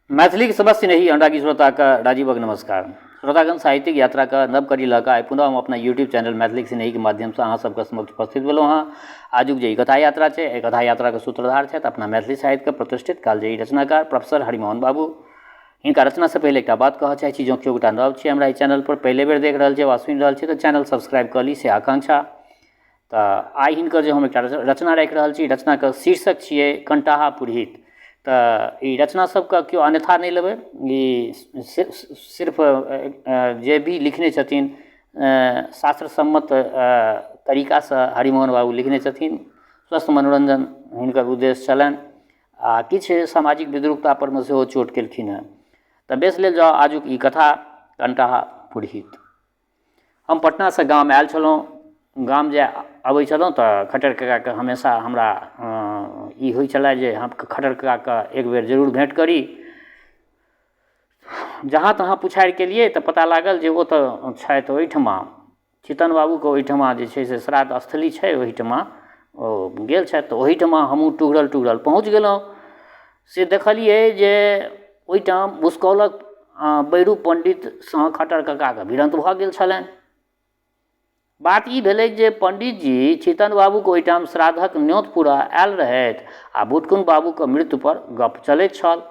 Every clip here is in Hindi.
मैथिली समस्त नहीं अनुरागी श्रोता का राजीवक नमस्कार। श्रोतागण साहित्यिक यात्रा का नव कड़ी लगा आइ पुनः हम अपना यूट्यूब चैनल मैथिली स्नेही के माध्यम से अहाँ सबके समक्ष उपस्थित भेलहुँ हाँ। आजुक जे कथा यात्रा है एहि कथा यात्रा के सूत्रधार छथि अपना मैथिली साहित्य के प्रतिष्ठित कालजयी रचनाकार प्रोफेसर हरिमोहन बाबू। हिनका रचना से पहले एक बात कह चाहे जो केओ गोटा नव छै हमरा ई चैनल पर पहले बेर देख रहा है वा सुनि रहल छै तो चैनल सब्सक्राइब कर ली से आकांक्षा। तो आई हिनकर जो हम एक रचना राखि रहल छी, रचना के शीर्षक छियै कंटाहा पुरहित। तो ई रचना सबके क्यों अन्यथा नहीं लेबै, ई सिर्फ जे भी लिखने छथिन शास्त्र सम्मत तरीका से हरिमोहन बाबू लिखने छथिन। स्वस्थ मनोरंजन हिनकर उद्देश्य छलनि आ किछु सामाजिक विद्रूपता पर में सेहो चोट केलखिन हेँ। तो बेस लेल जाओ आजुक ई कथा कंटाहा पुरहित। हम पटना से गाम आयल छलहुँ। गाम जे अबै छलहुँ तो खट्टर काका के हमेशा हमरा ई होइ छलै जे हम खट्टर काका के एक बेर जरूर भेंट करी। जहाँ तहाँ पुछारि केलिए तो पता लागल जे ओ तो छथि ओहिठमा चितन बाबू के ओहिठमा जे छै से श्राद्ध स्थली छै, ओहिठमा ओ गेल छथि। तो ओहिठमा हमहूँ टुघरल पहुँच गेलहुँ। से देखलिए जे ओहिठाम भूसकौलक बैरू पंडित सँ खट्टर काका के भिड़ंत भऽ गेल छलनि। बात ई भेलै जे पंडित जी चितन बाबू के ओहिठाम श्राद्धक न्योत पूरा आयल रहथि आ भुटकुन बाबू के मृत्यु पर गप चलैत छल।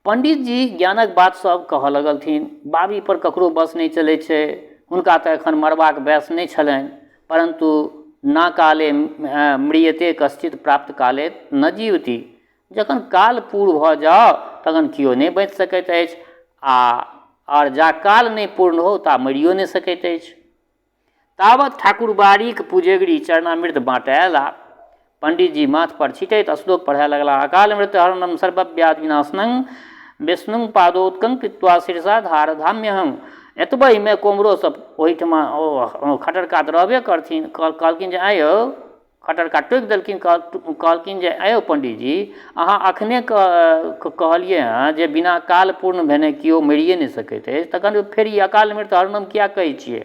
पंडित जी ज्ञानक बात सब कहऽ लगलथिन। बाबी पर ककरो बस नहीं चलै छै, हुनका तऽ एखन मरबाक वयस नहीं छलनि, परंतु ना काले म्रियते कश्चित प्राप्त काले न जीवति। जखन काल पूर्ण भऽ जाओ तखन किओ नहीं बचि सकैत अछि आर जा काल नहीं पूर्ण हो ता मरियो नहीं सकैत अछि। तावत ठाकुर बाड़ीक पूजेगरी चरणामृत बाँटय अयला। पंडित जी माथ पर छिटैत श्लोक पढ़य लगला। अकाल मृत्यु हरणम सर्वव्याधि विनाशनं विष्णु पादोत्कं कृत्वा शीर्षा धार धाम्यहं। एतबे में कोमरो सब ओहिठमा खट्टरका रहबे करथिन। कहलखिन जे आयो खट्टरका टोकि देलखिन। कहलखिन जे आयो पंडित जी अहाँ अखने कहलिए हँ जे बिना काल पूर्ण भेने किओ मरिए नहीं सकैत अछि, तखन फेर ई अकाल मृत्यु हरणम किया कहै छियै।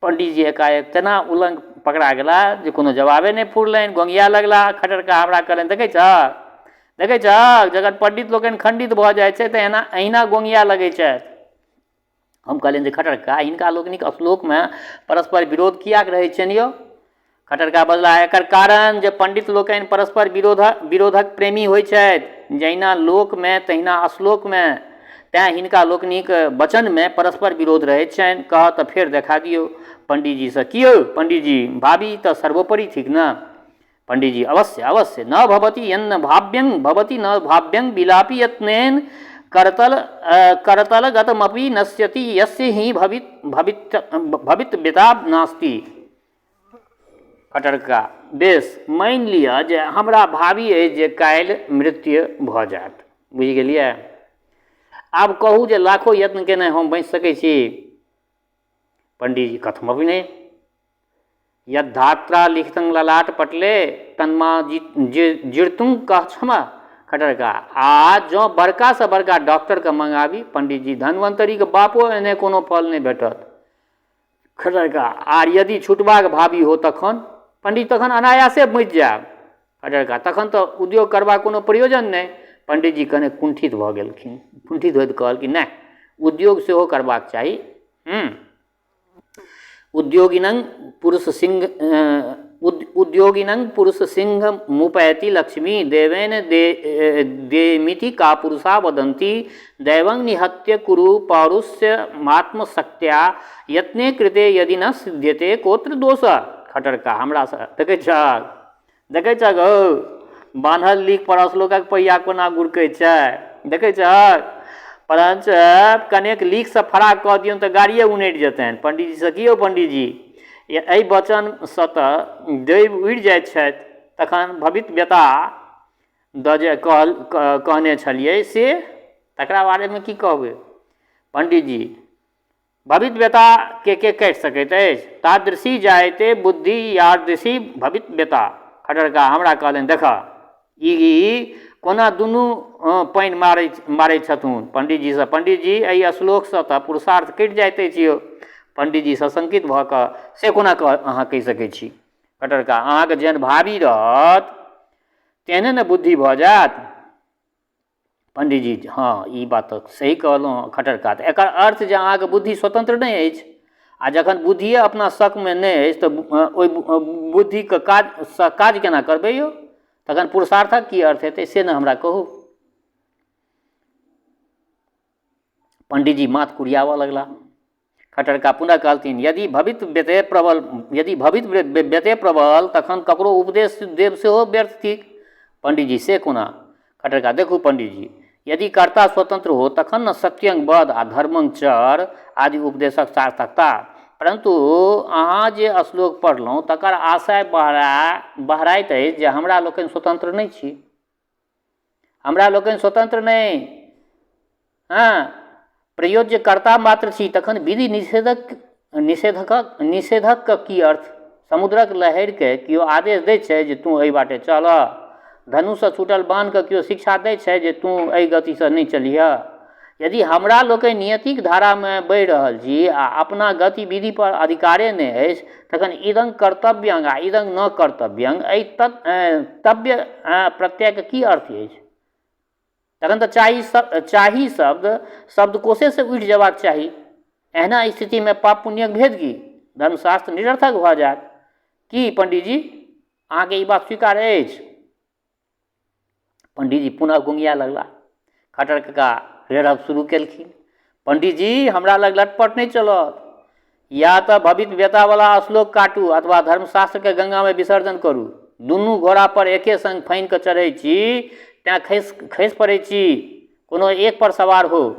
पंडित जी एकाएक तेना उलंग पकड़ा गेला जे कोनो जवाबे नहीं फुरलनि। गोंगिया लगला। खट्टरका हमरा कहलनि देखै छहक जखन पंडित लोकनि खंडित भऽ जाइ छै तऽ अहिना गोंगिया लगै छथि। हम कहलियनि जे खट्टरका हिनका लोकनिक श्लोक में परस्पर विरोध कियाक रहै छनि यौ। खट्टरका बजला एकर कारण जे पंडित लोकनि परस्पर विरोधक प्रेमी होइ छथि, जहिना लोक में तहिना श्लोक में, तैं हिनका लोकनिक वचन में परस्पर विरोध रहै छनि। कह तऽ फेर देखा दियौ। पंडित जी से कियो पंडित जी भावी तो सर्वोपरि थिक न। पंडित जी अवश्य अवश्य न भवति यन्न भाव्यं भवति न भाव्यं विलापि यत्नेन करतल गतमपि नश्यति यस्य हि भवितव्यता नास्ति। खट्टरका बेस मान लिअ जे हमरा भावी अछि जे काल्हि मृत्यु भऽ जायत, बुझि गेलियै। आब कहू जे लाखों यत्न केने हम बचि सकै छी। पंडित जी कथमपि नहीं। यद्धात्रा लिखितं ललाट पटले तन्मा जीर्तुं कह क्षमा। खट्टरका आ जो बड़का से बड़का डॉक्टर के मंगाबी। पंडित जी धनवंतरी के बापो एने कोनो फल नहीं भेटत। खट्टरका आर यदि छुटबाक भावी हो तखन। पंडित तखन अनायासे मरि जायब। खट्टरका तखन तो उद्योग करबाक कोनो प्रयोजन नहीं। पंडित जी कने कुंठित भऽ गेलखिन। कुंठित होइत कहलखिन नहीं उद्योग सेहो करबाक चाही। उद्योगिनं पुरुष सिंह मुपैति लक्ष्मी देवेन देमिति का पुरुषा वदन्ति। दैवं निहत्य कुरु पौरुषमात्मशक्त्या यत्ने कृते यदि न सिद्ध्यते कोत्र दोष। खट्टरका हमरा से देखै छह गौ बान्हल लीक पर श्लोकक पहिया कोना गुड़कै छै, देखै छह। परंच कनेक लीक से फराक कह दियौन तऽ गाड़िए उनटि जेतनि। पंडित जी से कियो पंडित जी एहि वचन से तऽ दैव उड़ि जाइत छथि, तखन भवितव्यता द जे कहने छलियै से तकरा बारेमे की कहबै। पंडित जी भवितव्यता के काटि सकैत अछि, तादृशी जायते बुद्धि यादृशी भवितव्यता। खट्टरका हमरा कहलनि देख ई कोना दुनू पानि मारै छथुन। पंडित जी से पंडित जी एहि श्लोक से तऽ पुरुषार्थ कटि जाइत अछि यौ। पंडित जी सशंकित भऽ कऽ से कोना अहाँ कहि सकैत छी। खट्टरका अहाँके जेहन भावी रहत तेहने ने बुद्धि भऽ जायत। पंडितजी हाँ ई बात तो सही कहलहुँ खटरका। तऽ एकर अर्थ जे अहाँके बुद्धि स्वतंत्र नहीं अछि, आ जखन बुद्धिए अपना शक में नहीं अछि तऽ ओहि बुद्धिके काज केना करबै यौ? तखन पुरुषार्थक की अर्थ हेतै से ने हमरा कहू। पंडितजी माथ कुरियावऽ लगला। खटरका पुनः कहलथिन यदि भवित व्यते प्रबल तखन ककरो उपदेश देव सेहो व्यर्थ थिक। पंडितजी से कोना? खटरका देखू पंडितजी, यदि कर्ता स्वतंत्र हो तखन न सत्यंग वध आ धर्मंग चर आदि उपदेशक सार्थकता। परंतु अहाँ जे श्लोक पढ़लहुँ तकर आशय बहराइत अछि जे हमरा लोकनि स्वतंत्र नहीं छी, हमरा लोकनि स्वतंत्र नहीं, हाँ प्रयोज्य कर्ता मात्र छी। तखन विधि निषेधक की अर्थ? समुद्रक लहर के किओ आदेश दै छै जे तू एहि बाटे चल, धनुसँ छूटल बाण के किओ शिक्षा दै छै जे तू एहि गतिसँ नहीं चलिह। यदि हमरा लोकनि नियतिक धारा में बढ़ि रहल छी आ अपना गतिविधि पर अधिकारे नहीं अछि, तखन इदं कर्तव्यं आ इदं न कर्तव्यं एहि तव्य प्रत्यय के की अर्थ अछि? तखन तऽ चाही शब्दकोशे से उठि जयबाक चाही। एहना स्थिति में पाप पुण्यक भेद की? धर्मशास्त्र निरर्थक भऽ जायत। की पंडितजी अहाँके ई बात स्वीकार अछि? पंडितजी पुनः गुंगिया लगला। खटर कका रेरब शुरू केलखिन, पंडितजी हमरा लग लटपट नहीं चलत। या तऽ भवित व्यतावला श्लोक काटू अथवा धर्मशास्त्र के गंगा में विसर्जन करू। दुनू घोड़ा पर एके संग फाइन के चढ़ै छी तैं खसि पड़ै छी, कोनो एक पर सवार हो।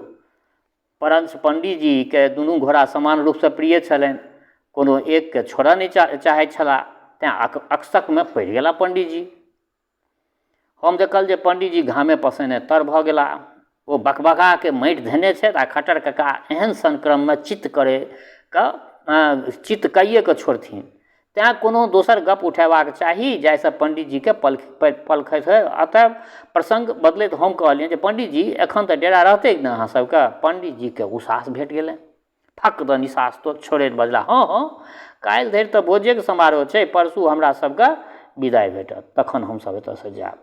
परंच पंडितजी के दुनू घोड़ा समान रूप से प्रिय छलनि, कोनो एक के छोड़ऽ नहीं चाहै छलाह, तैं अकस्क में पड़ि गेला पंडितजी। हम देखल जे पंडितजी घामे पसेने तर भऽ गेला। ओ बकबका के माटि धेने छथि आ खटर कका एहन संक्रम में चित्त कइए के छोड़थिन। तैं कोनो दोसर गप उठेबाक चाही जाहिसँ पंडितजी के पलखैत है। अतः प्रसंग बदलैत हम कहलियनि जे पंडितजी एखन तऽ डेरा रहतै ने अहाँ सबके? पंडितजी के उसास भेट गेलनि, फक द निसास तो छोड़ैत बजला, हाँ हाँ काल्हि धरि तऽ भोजेके समारोह छै, परसू हमरा सबके विदाइ भेटत, तखन हमसब एतऽसँ जायब।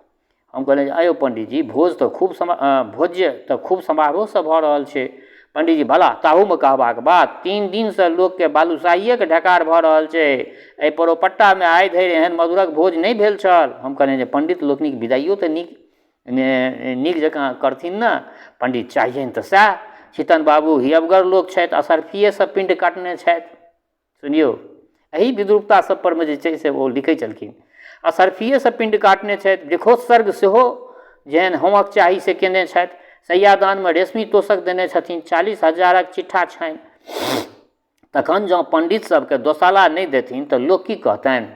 हम कहलिए आयो पंडितजी भोज तऽ खूब समारोहसँ भऽ रहल छै। पंडितजी भला ताहूमे कहबाक बात, 3 दिनसँ लोकके बालूशाहिएके ढकार भऽ रहल छै, एहि परोपट्टामे आइ धरि एहन मधुरक भोज नहीं भेल छल। हम कहलिए जे पंडित लोकनिक विदाइयो तऽ नीक जकाँ करथिन ने। पंडित चाहियनि तऽ सएह, चितन बाबू हियवगर लोक छथि, असरफिएसँ पिंड काटने छथि। सुनियौ एही विद्रूपता सब पर में जे छै से ओ लिखै छलखिन, असरफिएसँ पिंड काटने छथि, वृक्षोत्सर्ग सेहो जेहन होमक चाही से केने छथि, सैयादान में रेशमी तोषक देने छथिन, 40,000 चिट्ठा छनि। तखन जँ पंडित सबके दोसाला नहीं देथिन तऽ लोक की कहतनि?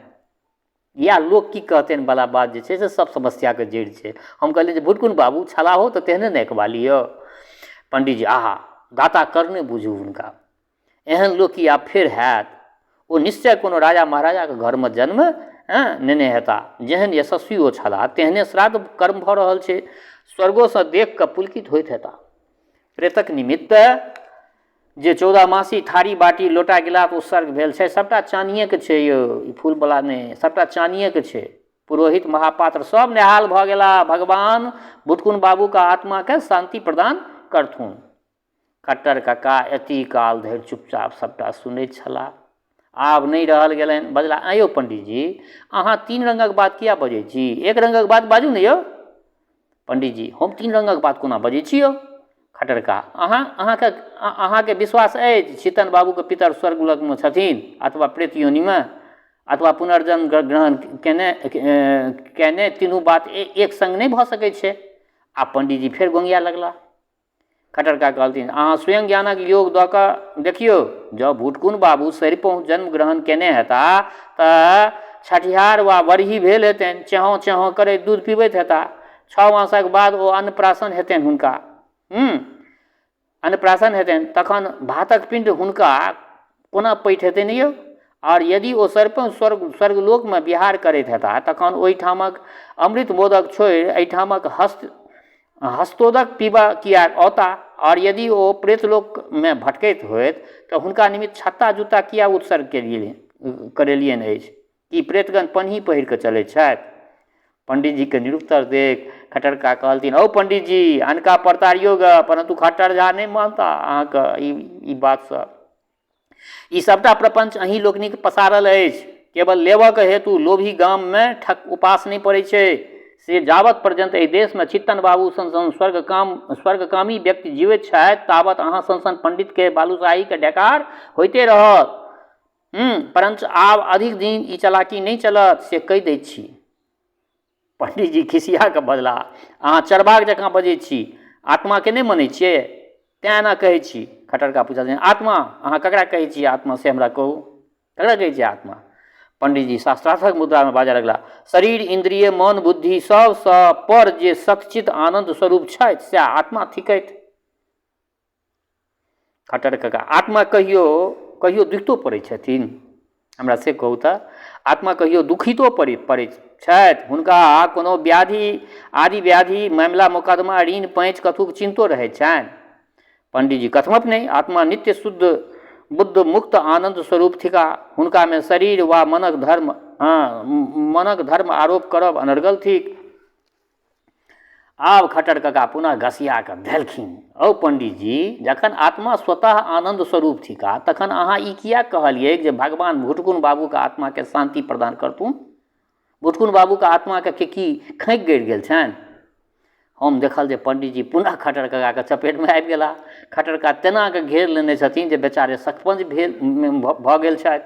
या लोक की कहतनि वाला बात जे छै से सब समस्याके जड़ि छै। हम कहलिए जे भुटकुन बाबू छलाहो तऽ तेहने ने एकबाली यौ। पंडितजी आहा दाता करने बुझू हुनका, एहन लोक की आब फेर हैत? ओ निश्चय कोनो राजा महाराजा के घर में जन्म नेने हेता, जेहन यशस्वी ओ छलाह तेहने श्राद्ध कर्म भऽ रहल छै, स्वर्गोसँ देख कऽ पुलकित होइत हेता। प्रेतक निमित्त जे 14 मासी थारी बाटी लोटा गिलास उत्सर्ग भेल छै सबटा चानिये के छै यौ, ई फूलवला नहि, सबटा चानिये के छै। पुरोहित महापात्र सब नेहाल भऽ गेला, भगवान भुटकुन बाबू का आत्मा के शांति प्रदान करथुन। खट्टर कका एती काल धरि चुपचाप सबटा सुनैत छलाह, आब नहीं रहल गेलनि, बजला आयो पंडितजी अहाँ 3 रंगक बात किया बजै छी? 1 रंगक बात बाजू ने यौ। पंडितजी हम 3 रंगक बात कोना बजै छी यौ? खटरका अहाँके विश्वास अछि चितन बाबू के पितर स्वर्गलोक में छथिन अथवा प्रेत योनि में अथवा पुनर्जन्म ग्रहण केने तीनू बात एक संग नहीं भऽ सकै छै? आ पंडितजी फेर गोंगिया लगला। खटरका कहलथिन अहाँ स्वयं ज्ञानक योग दऽ कऽ देखियौ, जँ भुटकुन बाबू सरिपहुँ जन्म ग्रहण केने हेता तऽ छठिहार वा बरही भेल हेतनि, चेहों चेहों करैत दूध पीबैत हेता, 6 मासक बाद ओ अन्नप्राशन हेतनि हुनका, अन्नप्राशन हेतनि, तखन भातक पिंड हुनका कोना पैठ हेतनि यौ? और यदि ओ सरिपहुँ स्वर्गलोक में विहार करैत हेता तखन ओहिठामक अमृत मोदक छोड़ि एहिठामक हस्तोदक पीबा किया औता? और यदि ओ प्रेतलोक में भटकैत होइत तऽ हुनका निमित्त छत्ता जूता किया उत्सर्ग करेलियनि अछि? कि प्रेतगण पन्ही पहिर कऽ चलैत छथि? पंडित जी के निरुत्तर देख खट्टर का कहलथिन औ पंडित जी अनका परतारियो ग, परंतु खट्टर झा नहीं मानता अहाँके ई बात सब। ई सबटा प्रपंच अहीं लोकनिक पसारल अछि, केवल लेबक हेतु लोभी गाम में ठक उपास नहीं पड़ै छै। से जावत पर्यंत एहि देश में चित्तन बाबू सन स्वर्गकामी व्यक्ति जीवित छथि तावत अहाँ सन पंडित के बालूशाही के डेकार होइते रहत। परंतु आब अधिक दिन ई चालाकी नहीं चलत से कहि दै छी। पंडित जी खिसिया के बजला, अहाँ चरबाक जकाँ बजै छी, आत्मा के नहीं मानै छियै तें एना कहै छी। खट्टरका पूछलखिन आत्मा अहाँ ककरा कहै छियै, आत्मा से हमरा कहू, ककरा कहै छियै आत्मा? पंडित जी शास्त्रार्थक मुद्रा में बाजऽ लगला, शरीर इंद्रिय मन बुद्धि सबसँ पर जे सचित आनंद स्वरूप छथि सएह आत्मा थिकथि। खट्टर काका आत्मा कहियो दुखितो पड़ै छथिन, हमरा से कहू तऽ आत्मा कहियो दुखितो पड़ै छथि? हुनका कोनो व्याधि आदि व्याधि मामला मुकदमा ऋण पैंच कथुक चिंतो रहै छनि? पंडित जी कथमत नहीं, आत्मा नित्य शुद्ध बुद्ध मुक्त आनंद स्वरूप थिका, हुनका में शरीर वा मनक धर्म आरोप करब अनर्गल थिक। आब खट्टर काका पुनः घसिया कऽ धेलखिन, औ पंडित जी जखन आत्मा स्वतः आनंद स्वरूप थिका तखन अहाँ ई किया कहलियै जे भगवान भुटकुन बाबू के आत्मा के शांति प्रदान करतू? भुटकुन बाबू के आत्मा के की खैंक गड़ि गेल छनि? हम देखल जे पंडित जी पुनः खट्टर काका के चपेट में आबि गेला। खट्टर काका तेना के घेर लेने छथिन जे बेचारे सकपंज भऽ गेल छथि।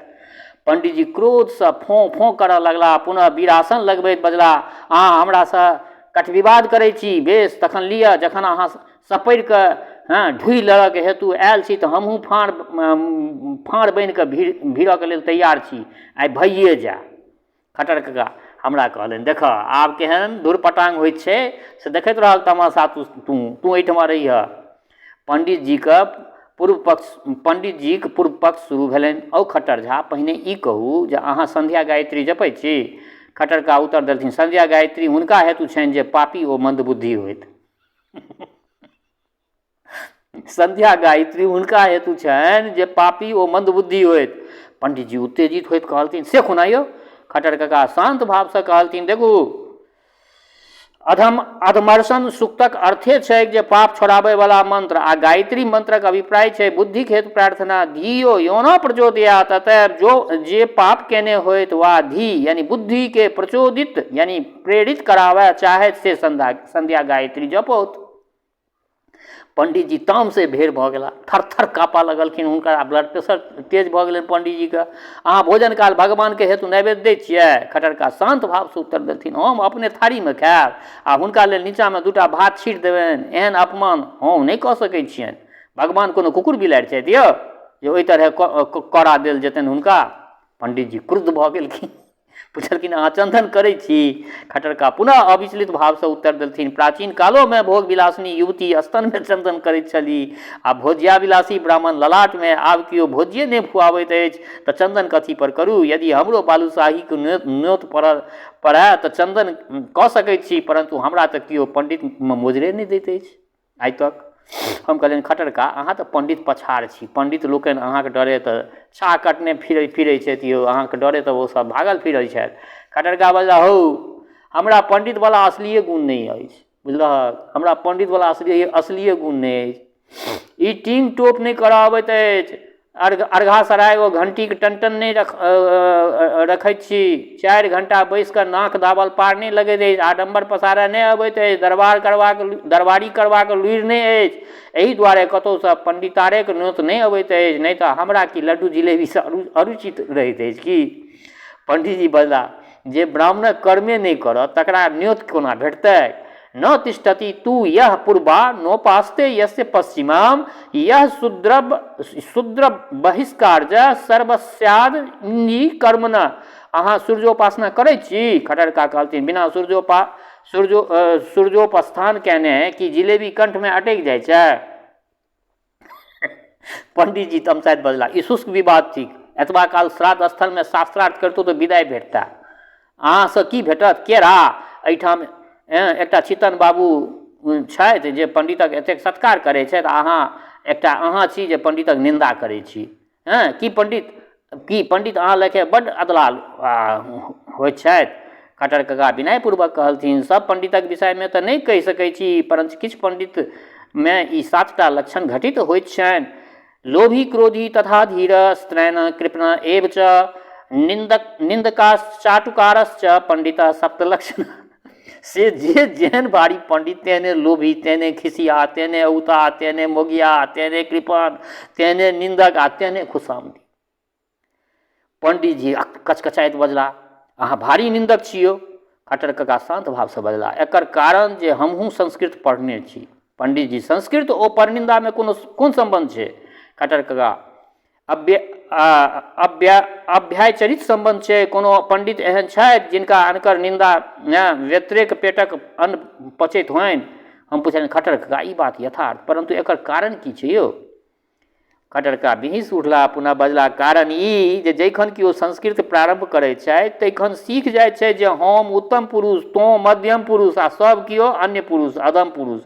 पंडित जी क्रोध से फों फों करऽ लगला, पुनः वीरासन लगबैत बजला, अहाँ हमरा से कटविवाद करै छी, बेस तखन लिअ, जखन अहाँ सपरि कऽ ढुइ लड़ऽ के हेतु आयल छी तऽ हमहूँ फाँड़ बनि कऽ भिड़ऽ के लेल तैयार छी, आइ भइए जा। खट्टर काका हमरा कहलनि, देख आब केहन धुरपटांग होइत छै से देखैत रहल तमाशा, तू एहिठमा रहिह। पंडित जी के पूर्व पक्ष शुरू भेलनि, औ खट्टर झा पहिने ई कहू जे अहाँ संध्या गायत्री जपै छी? खट्टर का उत्तर देलथिन, संध्या गायत्री हुनका हेतु छनि जे पापी ओ मंदबुद्धि होइत। संध्या गायत्री हुनका हेतु छनि जे पापी ओ मंदबुद्धि होइत। पंडित जी उत्तेजित होइत कहलथिन, से कोना यौ? खट्टर काका शांत भाव से कहलथिन, देखू अधमर्शन सूक्तक अर्थे छै जे पाप छोड़ाबै वाला मंत्र, आ गायत्री मंत्रक अभिप्राय छै बुद्धि हेतु प्रार्थना। धियो योना प्रचोदयात्, अतएव जो जे पाप केने होइत वा धी यानी बुद्धि के प्रचोदित यानी प्रेरित करावे चाहे से संध्या गायत्री जपौत। पंडित जी ताम से भेड़ भऽ गेला, थर थर काँपा लगलखिन, हुनकर ब्लड प्रेशर तेज भऽ गेलनि। पंडित जी के अहाँ भोजन काल भगवान के हेतु नैवेद्य दै छियै? खट्टर का शांत भाव से उत्तर देलथिन, हम अपने थारी में खायब आ हुनका लेल नीचा में दूटा भात छीट देबनि, एहन अपमान हम नहीं कऽ सकै छियनि। भगवान कोनो कुकुर बिलाड़ि छथि यौ जे ओहि तरह करा देल जेतनि हुनका? पंडित जी क्रुद्ध भऽ गेलखिन, पूछलखिन अहाँ चंदन करै छी? खट्टर का पुनः अविचलित भाव से उत्तर देलथिन, प्राचीन कालो में भोग विलासिनी युवती स्तन में चंदन करैत छली, आ भोज्या विलासी ब्राह्मण ललाट में, आब किओ भोज्ये नहि खुआबैत अछि तऽ चंदन कथी पर करू? यदि हमरो बालूशाही के न्योत पड़य तऽ चंदन कऽ सकैत छी, परंतु हमरा तऽ किओ पंडित मोजरे नहि दैत अछि आइ तक। हम कहलियनि, खट्टर का अहाँ तऽ पंडित पछाड़ छी, पंडित लोकनि अहाँके डरे तऽ छा कटने फिरै छथि यौ, अहाँके डरे तऽ ओ सब भागल फिरै छथि। खट्टर का बजला, हौ हमरा पंडित वाला असलिए गुण नहीं अछि, बुझलहक, हमरा पंडित वाला असलिए गुण नहीं अछि। ई टींग टोप नहीं कराबैत अछि, अर्घा सराय ओ घंटी के टन नहीं रखैत छी, 4 घंटा बैस कर नाक दाबल पार नहीं लगैत अछि, आडम्बर पसारय नहीं अबैत अछि, दरबारी करबाक लुरि नहीं अछि, एहि दुआरे कतौ से पंडितारे के न्योत नहीं अबैत अछि, नहीं तऽ हमरा की लड्डू जिलेबी से अरुचित रहैत अछि की? पंडित जी बजला, जे ब्राह्मणक कर्मे नहीं करत तकरा न्योत कोना भेटतै? न तिष्ठति तू यह पूर्वा नोपास्ते यस्य पश्चिमाम यह शूद्र बहिष्कारज सर्वस्याद कर्मण। अहाँ सूर्योपासना करै छी? खट्टर का कहलथिन, बिना सूर्योपास्थान केने कि जिलेबी कंठ में अटकि जाइ छै? पंडित जी तमसाइत बजला, ई शुष्क विवाद थिक, एतबा काल श्राद्ध स्थल में शास्त्रार्थ करतौ तऽ विदाई भेटता, अहाँ से की भेटत? केरा एहिठाम एकटा चितन बाबू छथि जे पंडितक एतेक सत्कार करै छथि, अहाँ छी जे पंडितक निंदा करै छी। की पंडित अहाँ लेखे बड्ड अदलाल होइत छथि? खट्टर काका विनयपूर्वक कहलथिन, सब पंडितक विषयमे तऽ नहि कहि सकैत छी, परंतु किछु पंडितमे ई 7टा लक्षण घटित होइत छनि। लोभी, क्रोधी तथा धीर, स्त्रैण, कृपण एव च निंदकाश्चाटुकारश्च पंडित सप्तलक्षण। से जे जेहन भारी पंडित, तेहने लोभी, तेहने खिसिया, तेहने औता, तेहने मोगिया, तेहने कृपण, तेहने निंदक आ तेहने खुशामदी। पंडित जी कचकचाइत बजला, अहाँ भारी निंदक छियो। खट्टर काका शांत भाव से बजला, एकर कारण जे हमहूँ संस्कृत पढ़ने छी। पंडित जी, संस्कृत ओ परनिंदा में कोन संबंध छै? खट्टर काका, अभ्याचरित संबंध छै। कोनो पंडित एहन छथि जिनका अनकर निंदा व्यतिरेक पेटक अन्न पचैत होनि? हम पूछलियनि, खट्टर काका ई बात यथार्थ, परंतु एकर कारण की छै यौ? खट्टर काका बिहिस उठला, पुनः बजला, कारण ई जे जखन कि ओ संस्कृत प्रारंभ करैत छथि तखन सीख जाइत छै जे हम उत्तम पुरुष, तो मध्यम पुरुष आ सब किओ अन्य पुरुष, अधम पुरुष।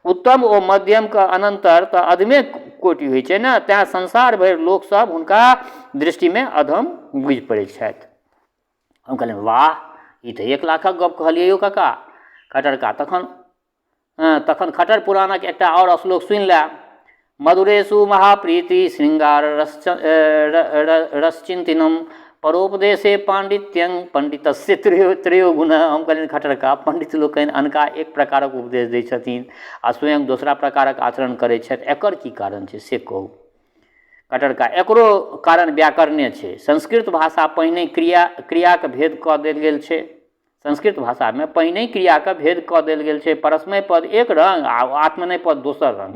उत्तम ओ मध्यम का अनंतर तऽ अधमे कोटि होइ छै ने, तेँ संसार भरि लोक सब हुनका दृष्टिमे अधम बुझि पड़ैत छथि। हम कहलियनि, वाह, ई तऽ 1 लाखक गप कहलियै यौ काका। खट्टर काका तखन खट्टर पुराणक एकटा और श्लोक सुनि लै। मधुरेषु महाप्रीति श्रृंगार रसचिंतनम परोपदेशे पांडित्यं पंडितस्य त्रयो गुण। हम कहलियनि, खट्टर काका पंडित लोकनि अनका एक प्रकारक उपदेश दै छथिन आ स्वयं दोसरा प्रकारक आचरण करैत छथि, एकर की कारण छै से कहू। खट्टर काका, एकरो कारण व्याकरणे छै। संस्कृत भाषा पहिने क्रियाक भेद कऽ देल गेल छै। संस्कृत भाषामे पहिने क्रियाक भेद कऽ देल गेल छै। परस्मै पद एक रंग आ आत्मनेय पद दोसर रंग।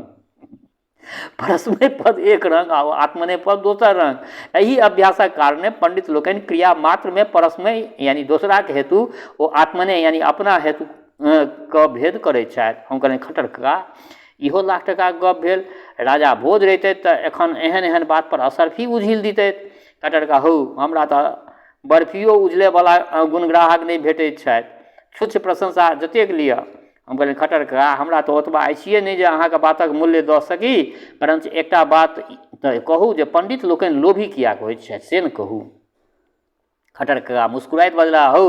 परस्मै पद एक रंग आ आत्मनेय पद दोसर रंग। एहि अभ्यासक कारणे पंडित लोकनि क्रिया मात्र में परस्मै यानी दोसरा के हेतु ओ आत्मनेय यानी अपना हेतु का भेद करैत छथि। हम कहलियनि, खट्टर काका इहो लाख टका गप भेल। राजा भोज रहितै तऽ एखन एहन एहन बात पर असरफी उझिल दितै। खट्टर काका, हौ हमरा तऽ बर्फियो उझले वाला गुणग्राहक नहि भेटैत छथि, क्षुच्छ प्रशंसा जतेक लिअ। हम कहलियनि, खट्टर काका हमरा तऽ ओतबा आइसिए नहि जे अहाँके बातक मूल्य दऽ सकी, परंतु एकटा बात तऽ कहू जे पंडित लोकनि लोभी किएक होइत छथि से ने कहू। खट्टर काका मुस्कुराइत बजला, हौ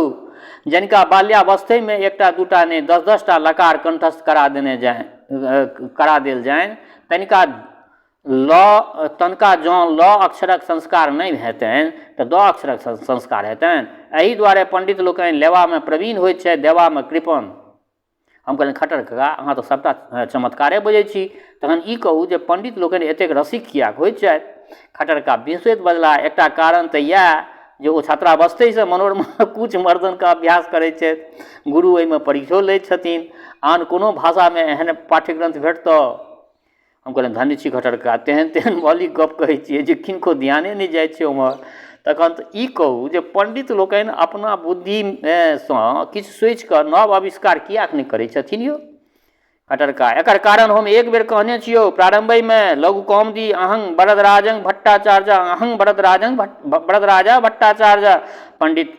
जिनका बाल्यावस्थेमे 1टा 2टा नहि 10-10टा लकार कंठस्थ करा देल जानि, तनका जँ ल अक्षरक संस्कार नहीं हेतनि तऽ द अक्षरक संस्कार हेतनि। एहि दुआरे पंडित लोकनि लेवामे प्रवीण होइत छथि, देवामे कृपण। हम कहलियनि, खट्टर काका अहाँ तऽ सबटा चमत्कारे बजै छी, तखन ई कहू जे पंडित लोकनि एतेक रसिक किएक होइत छथि? खट्टर काका बिंसैत बजला, एकटा कारण तऽ इएह जे ओ छात्रावस्थेसँ मनोरमा कूच मर्दनके अभ्यास करैत छथि। गुरु एहिमे परीक्षो लैत छथिन। आन कोनो भाषामे एहन पाठ्यग्रंथ भेटतऽ? हम कहलियनि, धन्य छी खट्टर काका, तेहन तेहन मौलिक गप कहै छियै जे किनको ध्याने नहि जाइ छै ओम्हर। तखन तऽ ई कहू जे पंडित लोकनि अपना बुद्धिसँ किछु सोचि कऽ नव आविष्कार किएक नहि करै छथिन यौ? खट्टर काका, एकर कारण हम 1 बेर कहने छियौ प्रारंभमे लघु कौमुदी अहं वरदराजं भट्टाचार्य, अहं वरदराजा भट्टाचार्य। पंडित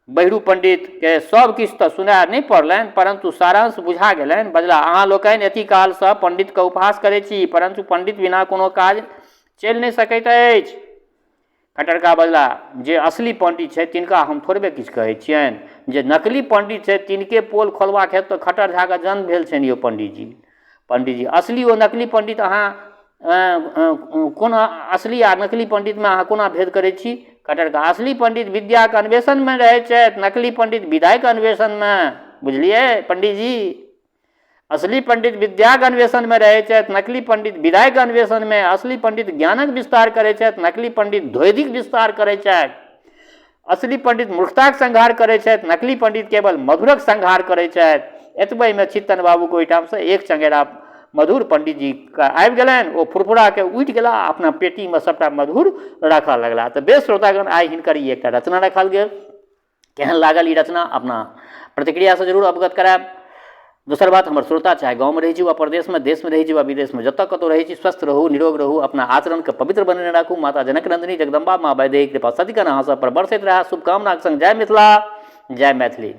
बहिरू पंडित के सब किछु तऽ सुना नहीं पड़लनि, परंतु सारांश बुझा गेलनि। बजला, अहाँ लोकनि एति कालसँ पंडितके उपहास करैत छी, परंतु पंडित बिना कोनो काज चलि नहीं सकैत अछि। खट्टर काका बजला, जे असली पंडित छै तिनका हम थोड़बे किछु कहै छियनि, जे नकली पंडित छै तिनके पोल खोलबाक हेतु तऽ खट्टर झाके जन्म भेल छनि यौ पंडित जी। असली ओ नकली पंडित अहाँ कोना असली आ नकली पंडितमे अहाँ कोना भेद करैत छी? खट्टर काका, असली पंडित विद्याके अन्वेषणमे रहैत छथि, नकली पंडित विद्याके अन्वेषणमे। बुझलियै पंडित जी? असली पंडित विद्याके अन्वेषणमे रहैत छथि, नकली पंडित विद्याके अन्वेषणमे। असली पंडित ज्ञानक विस्तार करैत छथि, नकली पंडित ध्वैधिक विस्तार करैत छथि। असली पंडित मूर्खताक संहार करैत छथि, नकली पंडित केवल मधुरक संहार करैत छथि। एतबेमे चित्तन बाबूके ओहिठामसँ एक चंगेरा मधुर पंडित जी के आबि गेलनि। ओ फुरफुरा के उठि गेला, अपना पेटीमे सबटा मधुर रखऽ लगला। तऽ बेस श्रोतागण, आइ हिनकर ई एकटा रचना रखल गेल। केहन लागल ई रचना अपना प्रतिक्रियासँ जरूर अवगत करायब। दोसर बात, हमर श्रोता चाहे गाँवमे रहै छी वा प्रदेशमे, देशमे रहै छी वा विदेशमे, जतऽ कतौ रहै छी, स्वस्थ रहू, निरोग रहू, अपना आचरणके पवित्र बनेने राखू। माता जनकनंदिनी जगदम्बा माँ वैदेही कृपा सदिखन अहाँ सब पर बरसैत रहै। शुभकामनाक संग जय मिथिला, जय मैथिली।